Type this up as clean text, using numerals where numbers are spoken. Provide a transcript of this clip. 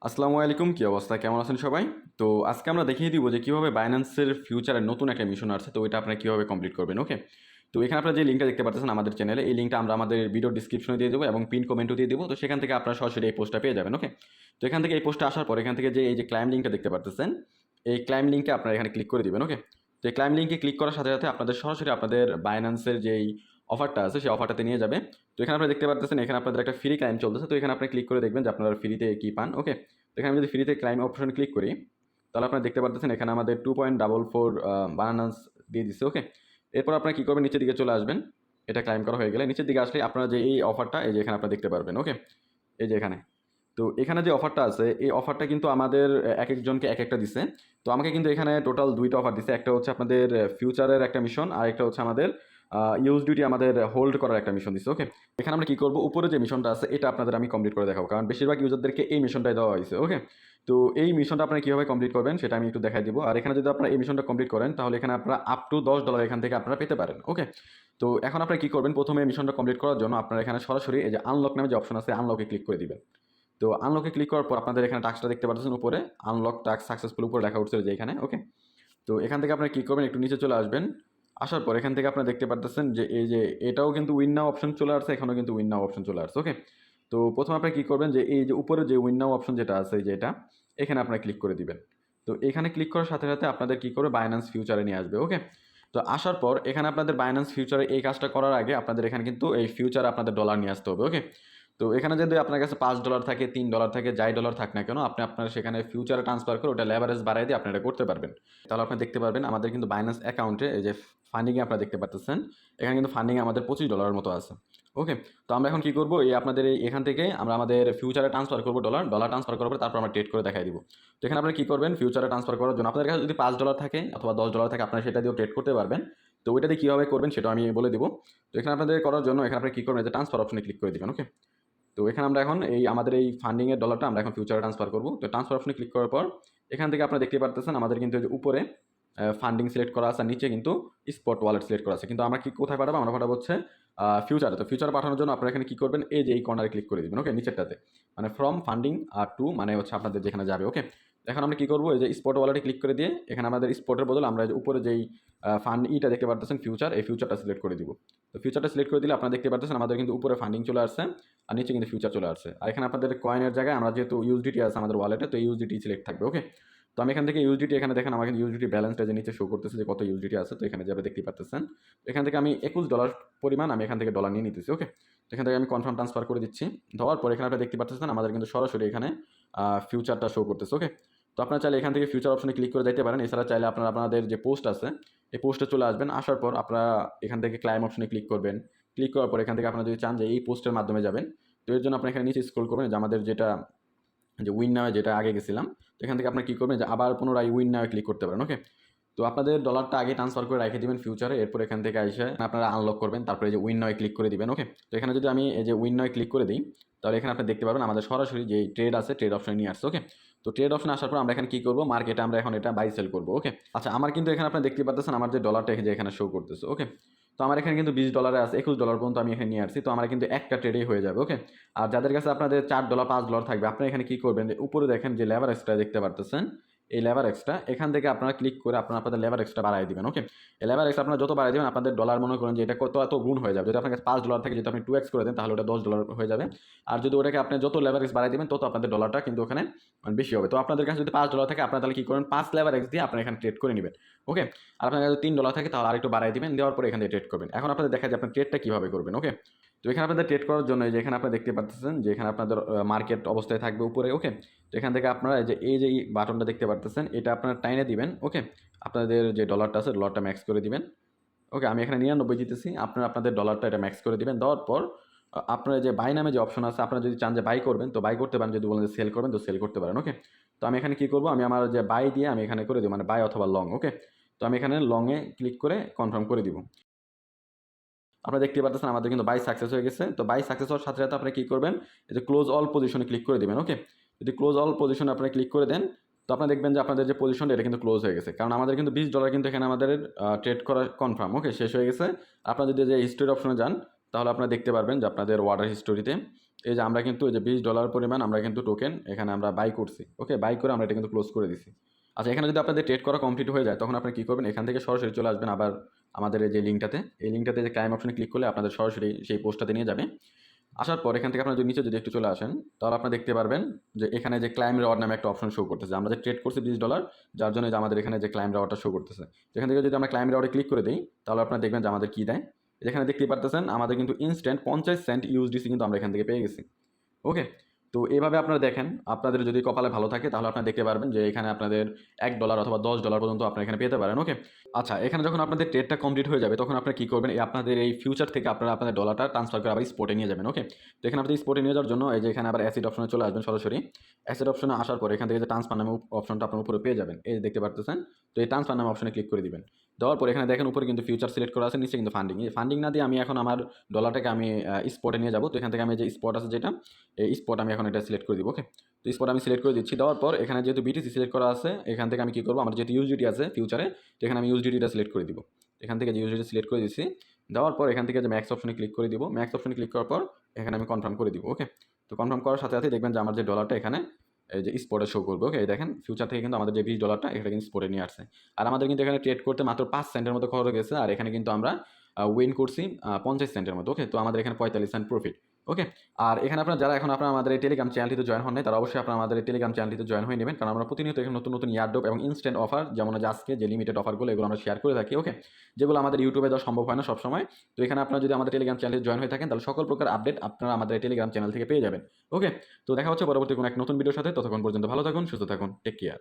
আসসালামু আলাইকুম, কি অবস্থা, কেমন আছেন সবাই? তো আজকে আমরা দেখিয়ে দিব যে কিভাবে বাইন্যান্সের ফিউচারের নতুন একটা মিশন আসছে, তো এটা আপনারা কিভাবে কমপ্লিট করবেন। ওকে, তো এখানে আপনারা যে লিঙ্কটা দেখতে পাচ্ছেন আমাদের চ্যানেলে, এই লিঙ্কটা আমরা আমাদের ভিডিও ডিসক্রিপশনে দিয়ে দেবো এবং পিন কমেন্টও দিয়ে দেবো। তো সেখান থেকে আপনারা সরাসরি এই পোস্টটা পেয়ে যাবেন। ওকে, তো এখান থেকে এই পোস্টটা আসার পর এখান থেকে যে এই যে ক্লাইম লিঙ্কটা দেখতে পাচ্ছেন, এই ক্লাইম লিঙ্কে আপনারা এখানে ক্লিক করে দিবেন। ওকে, তো এই ক্লাইম লিঙ্কে ক্লিক করার সাথে সাথে আপনাদের সরাসরি আপনাদের বাইন্যান্সের যেই অফারটা আছে সেই অফারটাতে নিয়ে যাবে। তো এখানে আপনারা দেখতে পাচ্ছেন এখানে আপনাদের একটা ফ্রি ক্লাইম চলতেছে, তো এখানে আপনি ক্লিক করে দেখবেন যে আপনারা ফ্রিতে কী পান। ওকে, তো এখানে আমি যদি ফ্রিতে ক্লাইম অপশন ক্লিক করি, তাহলে আপনারা দেখতে পাচ্ছেন এখানে আমাদের 2.44 বানানাস দিয়ে দিচ্ছে। ওকে, এরপর আপনারা কী করবেন, নিচের দিকে চলে আসবেন। এটা ক্লাইম করা হয়ে গেলে নিচের দিকে আসলে আপনারা যে এই অফারটা এই যে এখানে আপনারা দেখতে পারবেন। ওকে, এই যে এখানে, তো এখানে যে অফারটা আছে এই অফারটা কিন্তু আমাদের এক একজনকে এক একটা দিছে। তো আমাকে কিন্তু এখানে টোটাল দুইটা অফার দিছে, একটা হচ্ছে আপনাদের ফিউচারের একটা মিশন, আর একটা হচ্ছে আমাদের ইউএসডিটি আমাদের হোল্ড করার একটা মিশন দিচ্ছে। ওকে, এখানে আমরা কি করব, উপরে যে মিশনটা আছে এটা আপনাদের আমি কমপ্লিট করে দেখাবো, কারণ বেশিরভাগ ইউজারদেরকে এই মিশনটাই দেওয়া হয়েছে। ওকে, তো এই মিশনটা আপনারা কীভাবে কমপ্লিট করবেন সেটা আমি একটু দেখাই দিব। আর এখানে যদি আপনারা এই মিশনটা কমপ্লিট করেন তাহলে এখানে আপনারা আপ টু $10 এখান থেকে আপনারা পেতে পারেন। ওকে, তো এখন আপনারা কী করবেন, প্রথমে এই মিশনটা কমপ্লিট করার জন্য আপনারা এখানে সরাসরি এই যে আনলক নামে যে অপশন আছে আনলকে ক্লিক করে দিবেন। তো আনলকে ক্লিক করার পর আপনাদের এখানে টাস্কটা দেখতে পাচ্ছেন উপরে, আনলক টাস্ক সাকসেসফুল উপরে লেখা উঠছে যে এখানে। ওকে, তো এখান থেকে আপনারা কী করবেন, একটু নিচে চলে আসবেন। আসার পর এখান থেকে আপনারা দেখতে পাচ্ছেন যে এই যে এটাও কিন্তু উইন নাও অপশন চলে আসছে, এখানেও কিন্তু উইন নাও অপশন চলে আসছে। ওকে, তো প্রথমে আপনারা কী করবেন যে এই যে উপরে যে উইন নাও অপশন যেটা আছে যে এটা, এখানে আপনারা ক্লিক করে দিবেন। তো এখানে ক্লিক করার সাথে সাথে আপনাদের কী করবে, বাইন্যান্স ফিউচারে নিয়ে আসবে। ওকে, তো আসার পর এখানে আপনাদের বাইন্যান্স ফিউচারে এই কাজটা করার আগে আপনাদের এখানে কিন্তু এই ফিউচারে আপনাদের ডলার নিয়ে আসতে হবে। ওকে, তো এখানে যদি আপনার কাছে $5 থাকে, $3 থাকে, যাই ডলার থাক না কেন, আপনি আপনার সেখানে ফিউচারে ট্রান্সফার করে ওটা লেভারেজ বাড়াই দিয়ে আপনি এটা করতে পারবেন। তাহলে আপনি দেখতে পারবেন আমাদের কিন্তু বাইন্যান্স অ্যাকাউন্টে এই যে ফান্ডিংয়ে আপনারা দেখতে পাচ্ছেন, এখানে কিন্তু ফান্ডিংয়ে আমাদের $25 মতো আছে। ওকে, তো আমরা এখন কি করব, এই আপনাদের এখান থেকে আমরা আমাদের ফিউচারে ট্রান্সফার করবো ডলার ট্রান্সফার করার পর তারপর আমরা ট্রেড করে দেখাই দিব। তো এখানে আপনারা কী করবেন, ফিউচারে ট্রান্সফার করার জন্য আপনাদের কাছে যদি $5 থাকে অথবা $10 থাকে আপনারা সেটা দিয়েও ট্রেড করতে পারবেন। তো ওইটাতে কীভাবে করবেন সেটা আমি বলে দিব। তো এখানে আপনাদের করার জন্য এখানে আপনারা কী করবেন, যে ট্রান্সফার অপশনে ক্লিক করে দেবেন। ওকে, তো এখানে আমরা এখন এই আমাদের এই ফান্ডিংয়ের ডলারটা আমরা এখন ফিউচারে ট্রান্সফার করব। তো ট্রান্সফার অপশনে ক্লিক করার পর এখান থেকে আপনারা দেখতে পারতেছেন আমাদের কিন্তু এই যে উপরে ফান্ডিং সিলেক্ট করা আছে, আর নিচে কিন্তু স্পট ওয়ালেট সিলেক্ট করা আছে। কিন্তু আমরা কি কোথায় পাঠাবো, আমরা পাঠাবো হচ্ছে ফিউচারে। তো ফিউচারে পাঠানোর জন্য আপনারা এখানে কী করবেন, এই যে এই কর্নারে ক্লিক করে দেবেন। ওকে, নিচেরটাতে মানে ফ্রম ফান্ডিং আর টু মানে হচ্ছে আপনাদের যেখানে যাবে। ওকে, এখন আমরা কী করবো, এই যে স্পট ওয়ালেটে ক্লিক করে দিয়ে এখানে আমাদের স্পটের বদলে আমরা উপরে যেই ফান্ড ইটা দেখতে পারতেছেন ফিউচার, এই ফিউচারটা সিলেক্ট করে দিব। তো ফিউচারটা সিলেক্ট করে দিলে আপনারা দেখতে পারতেছেন আমাদের কিন্তু উপরে ফান্ডিং চলে আসছে আর নিচে কিন্তু ফিউচার চলে আসছে। আর এখানে আপনাদের কয়েনের জায়গায় আমরা যেহেতু ইউএসডিটি আছে আমাদের ওয়ালেটে, তো ইউএসডিটি সিলেক্ট থাকবে। ওকে, তো আমি এখান থেকে ইউএসডিটি এখানে দেখেন আমার কিন্তু ইউএসডিটি ব্যালেন্সটা যে নিচে শো করতেছে যে কত ইউএসডিটি আছে, তো এখানে যাবে দেখতে পাচ্ছেন। তো এখান থেকে আমি $21 পরিমাণ আমি এখান থেকে ডলার নিয়ে নিতেছি। ওকে, তো এখান থেকে আমি কনফার্ম ট্রান্সফার করে দিচ্ছি। দেওয়ার পর এখানে আপনারা দেখতে পাচ্ছেন আমাদের কিন্তু সরাসরি এখানে ফিউচারটা শো করতেছে। ওকে, তো আপনারা চাইলে এখান থেকে ফিউচার অপশনে ক্লিক করে দিতে পারেন। এছাড়া চাইলে আপনারা আপনাদের যে পোস্ট আছে এই পোস্টে চলে আসবেন। আসার পর আপনারা এখান থেকে ক্লাইম অপশনে ক্লিক করবেন। ক্লিক করার পর এখান থেকে আপনারা যদি চান যে এই পোস্টের মাধ্যমে যাবেন, তো এর জন্য আপনি এখানে নিচে স্ক্রল করবেন, যে আমাদের যেটা যে উইন নাও যেটা আগে গেছিলাম, তো এখান থেকে আপনারা কী করবেন, যে আবার পুনরায় উইন নাও ক্লিক করতে পারেন। ওকে, তো আপনাদের ডলারটা আগে ট্রান্সফার করে রেখে দিবেন ফিউচারে, এরপর এখান থেকে এসে আপনারা আনলক করবেন, তারপরে যে উইন নাও ক্লিক করে দিবেন। ওকে, তো এখানে যদি আমি এই যে উইন নাও ক্লিক করে দিই, তাহলে এখানে আপনি দেখতে পারবেন আমাদের সরাসরি যে ট্রেড আছে ট্রেড অপশনে নিয়ে আসছে। ওকে, তো ট্রেড অপশনে আসার পর আমরা এখানে কী করবো, মার্কেটে আমরা এখন এটা বাই সেল করবো। ওকে, আচ্ছা আমার কিন্তু এখানে আপনি দেখতে পাচ্ছেন আমার যে ডলারটা যে এখানে শো করতেছে। ওকে, তো আমার এখানে কিন্তু $20 আছে, $21 পর্যন্ত আমি এখানে নিয়ে আসছি, তো আমার কিন্তু একটা ট্রেডেই হয়ে যাবে। ওকে, আর যাদের কাছে আপনাদের $4 $5 থাকবে, আপনারা এখানে কী করবেন, যে উপরে দেখেন যে লেভার এক্সট্রা দেখতে পারতেছেন, এই লেভার এক্সট্রা এখান থেকে আপনারা ক্লিক করে আপনাদের লেভার এক্সট্রা বাড়াই দিবেন। ওকে, এই লেভার এক্সট্রা আপনারা যত বাড়াই দেবেন আপনাদের ডলার মনে করেন যে এটা কত এত গুণ হয়ে যাবে। যদি আপনার কাছে $5 থাকে, যদি আপনি 2x করে দেন তাহলে ওটা $10 হয়ে যাবে। আর যদি ওটাকে আপনি যত লেভার এক্স বাড়াই দেবেন তত আপনাদের ডলারটা কিন্তু ওখানে বেশি হবে। তো আপনাদের কাছে যদি $5 থাকে আপনারা তাহলে কী করেন, 5 লেভার এক্স দিয়ে আপনারা এখানে ট্রেড করে নেবেন। ওকে, আর আপনার কাছে $3 থাকে তাহলে আরেকটু বাড়াই দিবেন, দেওয়ার পরে এখান থেকে ট্রেড করবেন। এখন আপনাদের দেখা যায় আপনার ট্রেডটা কীভাবে করবেন। ওকে, তো এখানে আপনাদের ট্রেড করার জন্য যে এখানে আপনারা দেখতে পাচ্ছেন যে এখানে আপনাদের মার্কেট অবস্থায় থাকবে উপরে। ওকে, তো এখান থেকে আপনারা এই যে বাটনটা দেখতে পাচ্ছেন এটা আপনারা টাইনে দিবেন। ওকে, আপনাদের যে ডলারটা আছে ডলারটা ম্যাক্স করে দিবেন। ওকে, আমি এখানে 99 দিতেছি, আপনারা আপনাদের ডলারটা এটা ম্যাক্স করে দিবেন। দেওয়ার পর আপনার যে বাই নামে যে অপশন আছে, আপনারা যদি চান যে বাই করবেন তো বাই করতে পারেন, যদি বলেন যে সেল করবেন তো সেল করতে পারেন। ওকে, তো আমি এখানে কী করবো, আমি আমার যে বাই দিয়ে আমি এখানে করে দিব, মানে বাই অথবা লং। ওকে, তো আমি এখানে লংয়ে ক্লিক করে কনফার্ম করে দিব। আপনারা দেখতে পাচ্ছেন আমাদের কিন্তু বাই সাকসেস হয়ে গেছে। তো বাই সাকসেস হওয়ার সাথে সাথে আপনারা কী করবেন, এই যে ক্লোজ অল পজিশনে ক্লিক করে দেবেন। ওকে, যদি ক্লোজ অল পজিশনে আপনারা ক্লিক করে দেন তো আপনারা দেখবেন যে আপনাদের যে পজিশনটা এটা কিন্তু ক্লোজ হয়ে গেছে, কারণ আমাদের কিন্তু $20 কিন্তু এখানে আমাদের ট্রেড করা কনফার্ম। ওকে, শেষ হয়ে গেছে। আপনারা যদি যে হিস্ট্রি অপশনে যান তাহলে আপনারা দেখতে পারবেন যে আপনাদের অর্ডার হিস্টোরিতে এই যে আমরা কিন্তু এই যে $20 পরিমাণ আমরা কিন্তু টোকেন এখানে আমরা বাই করছি। ওকে, বাই করে আমরা এটা কিন্তু ক্লোজ করে দিছি। আচ্ছা, এখানে যদি আপনাদের ট্রেড করা কমপ্লিট হয়ে যায় তখন আপনারা কী করবেন, এখান থেকে সরাসরি চলে আসবেন আবার আমাদের এই যে লিঙ্কটাতে। এই লিঙ্কটাতে যে ক্লাইম অপশনে ক্লিক করলে আপনাদের সরাসরি সেই পোস্টটাতে নিয়ে যাবে। আসার পর এখান থেকে আপনারা যদি নিচে যদি একটু চলে আসেন তাহলে আপনারা দেখতে পারবেন যে এখানে যে ক্লাইম রিওয়ার্ড নামে একটা অপশন শো করতেছে। আমরা যে ট্রেড করছি $20, যার জন্য যে আমাদের এখানে যে ক্লাইম রিওয়ার্ডটা শো করতেছে। যেখান থেকে যদি আমরা ক্লাইম রিওয়ার্ডে ক্লিক করে দিই তাহলে আপনারা দেখবেন যে আমাদের কী দেয়। যেখানে দেখতে পারতেছেন আমাদের কিন্তু ইনস্ট্যান্ট 50 সেন্ট ইউএসডিসি কিন্তু আমরা এখান থেকে পেয়ে গেছি। ওকে, তো এভাবে আপনারা দেখেন, আপনাদের যদি কপালে ভালো থাকে তাহলে আপনারা দেখতে পারবেন যে এখানে আপনাদের $1 অথবা $10 পর্যন্ত আপনারা এখানে পেতে পারেন। ওকে, আচ্ছা, এখানে যখন আপনাদের ট্রেডটা কমপ্লিট হয়ে যাবে তখন আপনারা কী করবেন, আপনাদের এই ফিউচার থেকে আপনারা আপনাদের ডলারটা ট্রান্সফার করে আবার স্পটে নিয়ে যাবেন। ওকে, তো এখানে আপনাদের স্পটে নিয়ে যাওয়ার জন্য এই যে এখানে আবার অ্যাসিড অপশনে চলে আসবেন সরাসরি। অ্যাসিড অপশনে আসার পর এখান থেকে যে ট্রান্সফার নামে অপশনটা আপনার উপরে পেয়ে যাবেন, এই যে দেখতে পারতেছেন। তো এই ট্রান্সফার নামে অপশনে ক্লিক করে দিবেন। দেওয়ার পর এখানে দেখেন উপরে কিন্তু ফিউচার সিলেক্ট করা আছে, নিচে কিন্তু ফান্ডিং। এই ফান্ডিং না দিয়ে আমি এখন আমার ডলারটাকে আমি স্পটে নিয়ে যাবো। তো এখান থেকে আমি যে স্পট আছে যেটা, এই স্পট আমি এখন এটা সিলেক্ট করে দিব। ওকে, তো স্পট আমি সিলেক্ট করে দিচ্ছি। দেওয়ার পর এখানে যেহেতু বিটিসি সিলেক্ট করা আছে এখান থেকে আমি কী করবো, আমার যেহেতু ইউএসডিটি আছে ফিউচারে, তো এখানে আমি ইউএসডিটিটা সিলেক্ট করে দিব। এখান থেকে যে ইউএসডিটি সিলেক্ট করে দিচ্ছি, দেওয়ার পর এখান থেকে যে ম্যাক্স অপশনে ক্লিক করে দিব। ম্যাক্স অপশনে ক্লিক করার পর এখানে আমি কনফার্ম করে দিব। ওকে, তো কনফার্ম করার সাথে সাথে দেখবেন যে আমার যে ডলারটা এখানে এই যে স্পটে শো করবে। ওকে, দেখেন ফিউচার থেকে কিন্তু আমাদের যে $20 এটা কিন্তু স্পটে নিয়ে আসছে। আর আমাদের কিন্তু এখানে ট্রেড করতে মাত্র 5 সেন্টের মতো খরচ গেছে, আর এখানে কিন্তু আমরা উইন করছি 50 সেন্টের মতো। ওকে, তো আমাদের এখানে 45 সেন্ট প্রফিট। ওকে, আর এখানে আপনারা যারা এখন আপনারা আমাদের এই টেলিগ্রাম চ্যানেলটিতে জয়েন হন নাই তারা অবশ্যই আপনারা আমাদের এই টেলিগ্রাম চ্যানেলটিতে জয়েন হয়ে নেবেন, কারণ আমরা প্রতিনিয়ত এখানে নতুন নতুন ইয়ারড্রপ এবং ইনস্ট্যান্ট অফার, যেমন যে আজকে যে লিমিটেড অফারগুলো এগুলো আমরা শেয়ার করে থাকি। ওকে, যেগুলো আমাদের ইউটিউবে দেওয়া সম্ভব হয় না সবসময়। তো এখানে আপনারা যদি আমাদের টেলিগ্রাম চ্যানেলে জয়েন হয়ে থাকেন তাহলে সকল প্রকার আপডেট আপনারা আমাদের এই টেলিগ্রাম চ্যানেল থেকে পেয়ে যাবেন। ওকে, তো দেখা হচ্ছে পরবর্তী কোনো এক নতুন ভিডিওর সাথে। ততক্ষণ পর্যন্ত ভালো থাকুন, সুস্থ থাকুন, টেক কেয়ার।